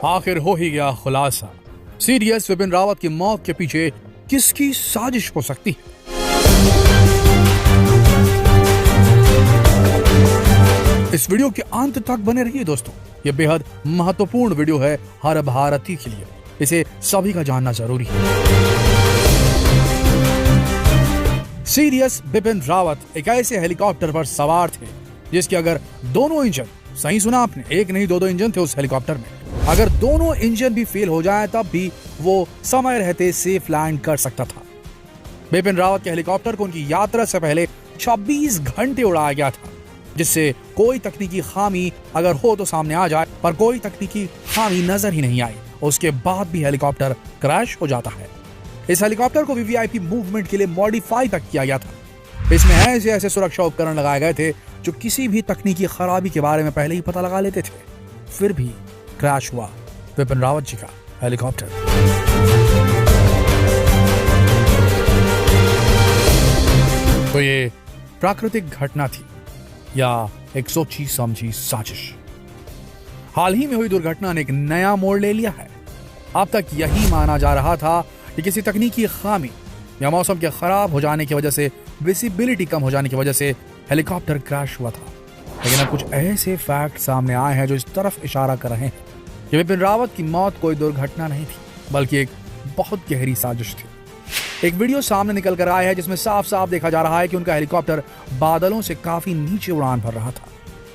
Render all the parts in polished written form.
आखिर हो ही गया खुलासा। सीडीएस विपिन रावत की मौत के पीछे किसकी साजिश हो सकती है? इस वीडियो के अंत तक बने रहिए दोस्तों। यह बेहद महत्वपूर्ण वीडियो है हर भारतीय के लिए। इसे सभी का जानना जरूरी है। सीडीएस विपिन रावत एक ऐसे हेलीकॉप्टर पर सवार थे जिसके अगर दोनों इंजन, सही सुना आपने, एक नहीं दो इंजन थे उस हेलीकॉप्टर में, अगर दोनों इंजन भी फेल हो जाएं तब भी वो समय रहते सेफ लैंड कर सकता था। विपिन रावत के हेलीकॉप्टर को उनकी यात्रा से पहले 26 घंटे उड़ाया गया था, जिससे कोई तकनीकी खामी अगर हो तो सामने आ जाए, पर कोई तकनीकी खामी नजर ही नहीं आई। उसके बाद भी हेलीकॉप्टर क्रैश हो जाता है। इस हेलीकॉप्टर को वीवीआईपी मूवमेंट के लिए मॉडिफाई तक किया गया था। इसमें ऐसे सुरक्षा उपकरण लगाए गए थे जो किसी भी तकनीकी खराबी के बारे में पहले ही पता लगा लेते थे। फिर भी क्रैश हुआ विपिन रावत जी का हेलीकॉप्टर। तो ये प्राकृतिक घटना थी या एक सोची समझी साजिश? हाल ही में हुई दुर्घटना ने एक नया मोड़ ले लिया है। अब तक यही माना जा रहा था कि किसी तकनीकी खामी या मौसम के खराब हो जाने की वजह से, विजिबिलिटी कम हो जाने की वजह से हेलीकॉप्टर क्रैश हुआ था। लेकिन अब कुछ ऐसे फैक्ट सामने आए हैं जो इस तरफ इशारा कर रहे हैं कि विपिन रावत की मौत कोई दुर्घटना नहीं थी, बल्कि एक बहुत गहरी साजिश थी। एक वीडियो सामने निकल कर आया है जिसमें साफ साफ देखा जा रहा है कि उनका हेलीकॉप्टर बादलों से काफी नीचे उड़ान भर रहा था।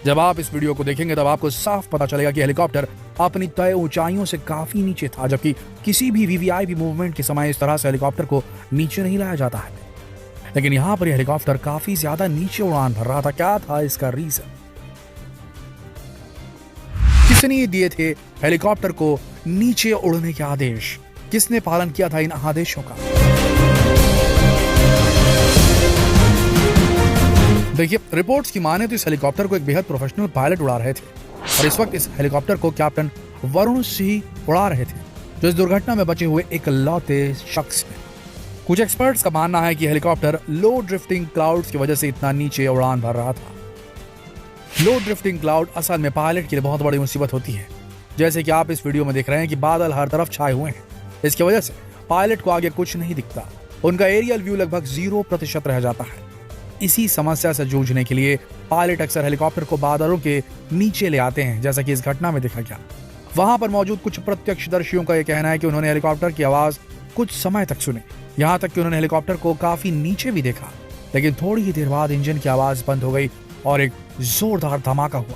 जब आप इस वीडियो को देखेंगे तब आपको साफ पता चलेगा कि हेलीकॉप्टर अपनी तय ऊंचाइयों से काफी नीचे था, जबकि किसी भी वीवीआईपी मूवमेंट के समय इस तरह से हेलीकॉप्टर को नीचे नहीं लाया जाता है। लेकिन यहाँ पर हेलीकॉप्टर काफी ज्यादा नीचे उड़ान भर रहा था। क्या था इसका रीजन? किसने दिए थे हेलीकॉप्टर को नीचे उड़ने के आदेश? किसने पालन किया था इन आदेशों का? देखिए, रिपोर्ट्स की माने तो इस हेलीकॉप्टर को एक बेहद प्रोफेशनल पायलट उड़ा रहे थे और इस वक्त इस हेलीकॉप्टर को कैप्टन वरुण सिंह उड़ा रहे थे, जो इस दुर्घटना में बचे हुए इकलौते शख्स हैं। कुछ एक्सपर्ट्स का मानना है कि हेलीकॉप्टर लो ड्रिफ्टिंग क्लाउड्स की वजह से इतना नीचे उड़ान भर रहा था। लो ड्रिफ्टिंग क्लाउड असल में पायलट के लिए बहुत बड़ी मुसीबत होती है। जैसे कि आप इस वीडियो में देख रहे हैं कि बादल हर तरफ छाए हुए हैं। इसकी वजह से पायलट को आगे कुछ नहीं दिखता। उनका एरियल व्यू लगभग 0% रह जाता है। इसी समस्या से जूझने के लिए पायलट अक्सर हेलीकॉप्टर को बादलों के नीचे ले आते हैं, जैसा कि इस घटना में देखा गया। वहां पर मौजूद कुछ प्रत्यक्षदर्शियों का यह कहना है कि उन्होंने हेलीकॉप्टर की आवाज कुछ समय तक सुनी, यहाँ तक कि उन्होंने हेलीकॉप्टर को काफी नीचे भी देखा। लेकिन थोड़ी ही देर बाद इंजन की आवाज बंद हो गई और एक जोरदार धमाका हुआ।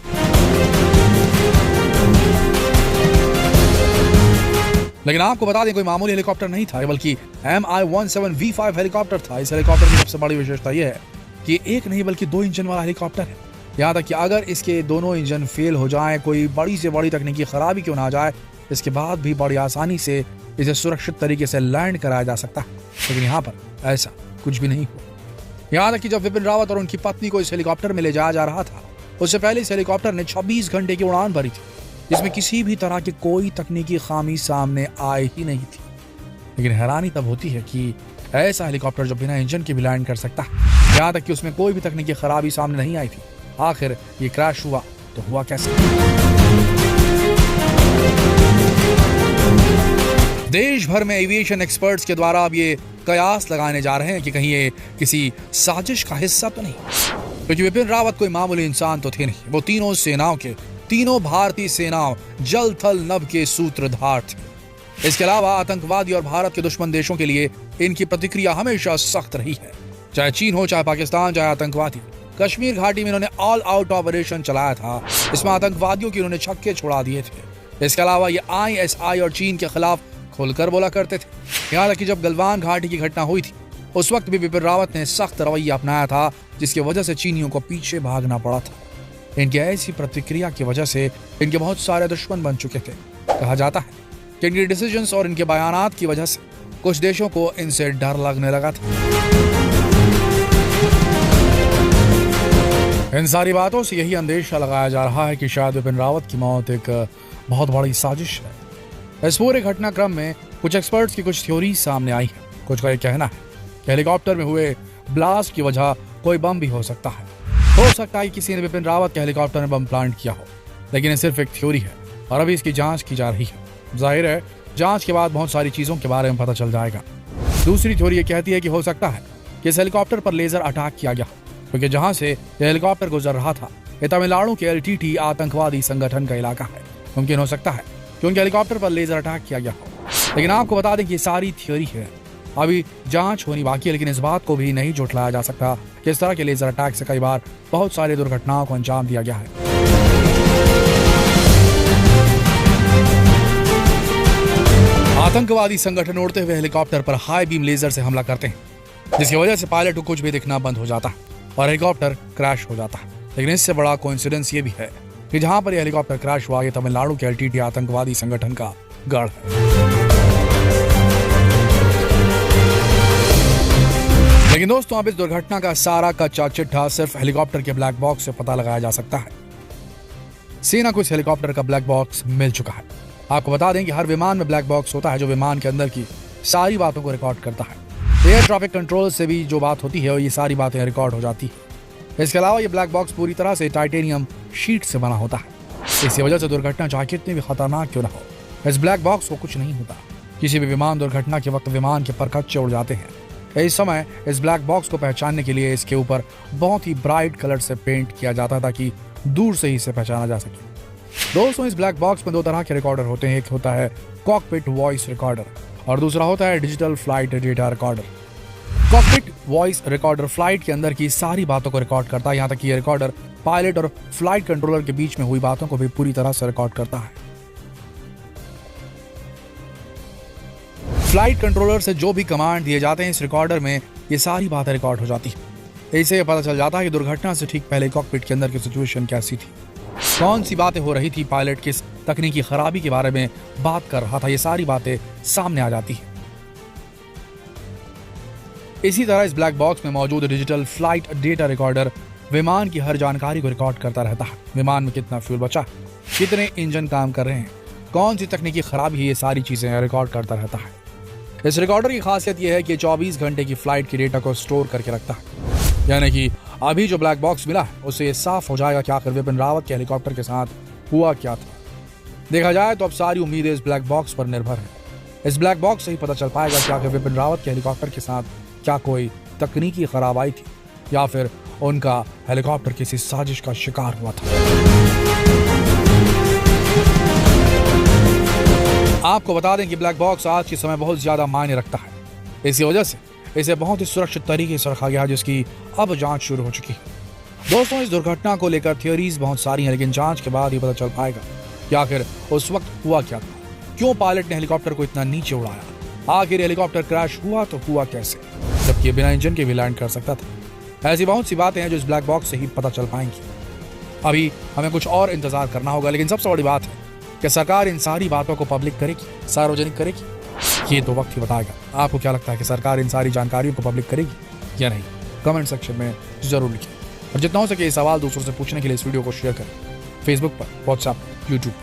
लेकिन आपको बता दें, कोई मामूली हेलीकॉप्टर नहीं था, बल्कि Mi-17V5 हेलीकॉप्टर था। इस हेलीकॉप्टर की सबसे बड़ी विशेषता यह है कि एक नहीं बल्कि 2 इंजन वाला हेलीकॉप्टर है। यहाँ तक कि अगर इसके दोनों इंजन फेल हो जाएं, कोई बड़ी से बड़ी तकनीकी खराबी क्यों ना आ जाए, इसके बाद भी बड़ी आसानी से इसे सुरक्षित तरीके से लैंड कराया जा सकता है। लेकिन यहाँ पर ऐसा कुछ भी नहीं हुआ। यहाँ तक कि जब विपिन रावत और उनकी पत्नी को इस हेलीकॉप्टर में ले जाया जा रहा था, उससे पहले इस हेलीकॉप्टर ने 26 घंटे की उड़ान भरी थी, जिसमें किसी भी तरह की कोई तकनीकी खामी सामने आई ही नहीं थी। लेकिन हैरानी तब होती है कि ऐसा हेलीकॉप्टर जो बिना इंजन के भी लैंड कर सकता है, यहाँ तक कि उसमें कोई भी तकनीकी खराबी सामने नहीं आई थी, आखिर ये क्रैश हुआ तो हुआ कैसे? देश भर में एविएशन एक्सपर्ट्स के द्वारा अब ये कयास लगाने जा रहे हैं कि कहीं ये किसी साजिश का हिस्सा तो नहीं, क्योंकि विपिन रावत कोई मामूली इंसान तो थे नहीं। वो तीनों सेनाओं के, तीनों भारतीय सेनाओं जल थल नभ के सूत्रधार थे। इसके अलावा आतंकवादी और भारत के दुश्मन देशों के लिए इनकी प्रतिक्रिया हमेशा सख्त रही है, चाहे चीन हो, चाहे पाकिस्तान, चाहे आतंकवादी। कश्मीर घाटी में इन्होंने ऑल आउट ऑपरेशन चलाया था। इसमें आतंकवादियों की इन्होंने छक्के छुड़ा दिए थे। इसके अलावा ये ISI और चीन के खिलाफ खुलकर बोला करते थे। यहाँ तक कि जब गलवान घाटी की घटना हुई थी, उस वक्त भी विपिन रावत ने सख्त रवैया अपनाया था, जिसकी वजह से चीनियों को पीछे भागना पड़ा था। इनकी ऐसी प्रतिक्रिया की वजह से इनके बहुत सारे दुश्मन बन चुके थे। कहा जाता है कि इनके डिसीजंस और इनके बयानात की वजह से कुछ देशों को इनसे डर लगने लगा था। इन सारी बातों से यही अंदेशा लगाया जा रहा है कि शायद विपिन रावत की मौत एक बहुत बड़ी साजिश है। इस पूरे घटनाक्रम में कुछ एक्सपर्ट्स की कुछ थ्योरी सामने आई है। कुछ का यह कहना है कि हेलीकॉप्टर में हुए ब्लास्ट की वजह कोई बम भी हो सकता है कि किसी ने विपिन रावत के हेलीकॉप्टर में बम प्लांट किया हो, लेकिन ये सिर्फ एक थ्योरी है। और अभी इसकी जांच की जा रही है। जाहिर है जांच के बाद बहुत सारी चीजों के बारे में पता चल जाएगा। दूसरी थ्योरी ये कहती है कि हो सकता है कि इस हेलीकॉप्टर पर लेजर अटैक किया गया, क्योंकि जहां से यह हेलीकॉप्टर गुजर रहा था यह तमिलनाडु के LTT आतंकवादी संगठन का इलाका है। मुमकिन हो सकता है कि उनके हेलीकॉप्टर पर लेजर अटैक किया गया हो। लेकिन आपको बता दें कि ये सारी थ्योरी है, अभी जांच होनी बाकी है। लेकिन इस बात को भी नहीं झुठलाया जा सकता कि इस तरह के लेजर अटैक से कई बार बहुत सारी दुर्घटनाओं को अंजाम दिया गया है। आतंकवादी संगठन उड़ते हुए हेलीकॉप्टर पर हाई बीम लेजर से हमला करते हैं, जिसकी वजह से पायलट को कुछ भी दिखना बंद हो जाता है और हेलीकॉप्टर क्रैश हो जाता है। लेकिन इससे बड़ा कोइंसिडेंस ये भी है कि जहां पर यह हेलीकॉप्टर क्रैश हुआ, ये तमिलनाडु के LTT आतंकवादी संगठन का गढ़ है। लेकिन दोस्तों अब इस दुर्घटना का सारा कच्चा चिट्ठा सिर्फ हेलीकॉप्टर के ब्लैक बॉक्स से पता लगाया जा सकता है। सेना को इस हेलीकॉप्टर का ब्लैक बॉक्स मिल चुका है। आपको बता दें कि हर विमान में ब्लैक बॉक्स होता है जो विमान के अंदर की सारी बातों को रिकॉर्ड करता है। एयर ट्रैफिक कंट्रोल से भी जो बात होती है और ये सारी बातें रिकॉर्ड हो जाती है। इसके अलावा ये ब्लैक बॉक्स पूरी तरह से टाइटेनियम शीट से बना होता है। इसी वजह से दुर्घटना चाहे कितनी भी खतरनाक क्यों न हो, इस ब्लैक बॉक्स को कुछ नहीं होता। किसी भी विमान दुर्घटना के वक्त विमान के परखच्चे उड़ जाते हैं। इस समय इस ब्लैक बॉक्स को पहचानने के लिए इसके ऊपर बहुत ही ब्राइट कलर से पेंट किया जाता ताकि दूर से ही इसे पहचाना जा सके। दोस्तों इस ब्लैक बॉक्स में दो तरह के रिकॉर्डर होते हैं। एक होता है कॉकपिट वॉइस रिकॉर्डर और दूसरा होता है digital flight data recorder. Cockpit voice recorder flight के अंदर की सारी बातों को रिकॉर्ड करता है। यहाँ तक कि ये रिकॉर्डर पायलट और फ्लाइट कंट्रोलर के बीच में हुई बातों को भी पूरी तरह से रिकॉर्ड करता है। फ्लाइट कंट्रोलर से जो भी कमांड दिए जाते हैं इस रिकॉर्डर में ये सारी बातें रिकॉर्ड हो जाती है। इससे पता चल जाता है कि दुर्घटना से ठीक पहले कॉकपिट के अंदर की सिचुएशन कैसी थी, कौन सी बातें हो रही थी, पायलट किस तकनीकी खराबी के बारे में बात कर रहा था। ये सारी बातें सामने आ जाती है। इसी तरह इस ब्लैक बॉक्स में मौजूद डिजिटल फ्लाइट डेटा रिकॉर्डर विमान की हर जानकारी को रिकॉर्ड करता रहता है। विमान में कितना फ्यूल बचा, कितने इंजन काम कर रहे हैं, कौन सी तकनीकी खराबी है, ये सारी चीजें रिकॉर्ड करता रहता है। इस रिकॉर्डर की खासियत यह है कि 24 घंटे की फ्लाइट की डेटा को स्टोर करके रखता है। यानी कि अभी जो ब्लैक बॉक्स मिला है उससे ये साफ हो जाएगा कि आखिर विपिन रावत के हेलीकॉप्टर के साथ हुआ क्या था। देखा जाए तो अब सारी उम्मीदें इस ब्लैक बॉक्स पर निर्भर है। इस ब्लैक बॉक्स से ही पता चल पाएगा कि आखिर विपिन रावत के हेलीकॉप्टर के साथ क्या कोई तकनीकी खराबाई थी या फिर उनका हेलीकॉप्टर किसी साजिश का शिकार हुआ था। आपको बता दें कि ब्लैक बॉक्स आज के समय बहुत ज्यादा मायने रखता है। इसी वजह से इसे बहुत ही सुरक्षित तरीके से रखा गया, जिसकी अब जांच शुरू हो चुकी है। दोस्तों इस दुर्घटना को लेकर थियोरीज बहुत सारी हैं, लेकिन जांच के बाद ही पता चल पाएगा कि आखिर उस वक्त हुआ क्या था, क्यों पायलट ने हेलीकॉप्टर को इतना नीचे उड़ाया, आखिर हेलीकॉप्टर क्रैश हुआ तो हुआ कैसे, जबकि बिना इंजन के भी लैंड कर सकता था। ऐसी बहुत सी बातें हैं जो इस ब्लैक बॉक्स से ही पता चल पाएंगी। अभी हमें कुछ और इंतजार करना होगा, लेकिन सबसे बड़ी बात है कि सरकार इन सारी बातों को पब्लिक करेगी, सार्वजनिक करेगी, ये तो वक्त ही बताएगा। आपको क्या लगता है कि सरकार इन सारी जानकारियों को पब्लिक करेगी या नहीं? कमेंट सेक्शन में जरूर लिखें और जितना हो सके ये सवाल दूसरों से पूछने के लिए इस वीडियो को शेयर करें। फेसबुक पर, व्हाट्सएप, यूट्यूब।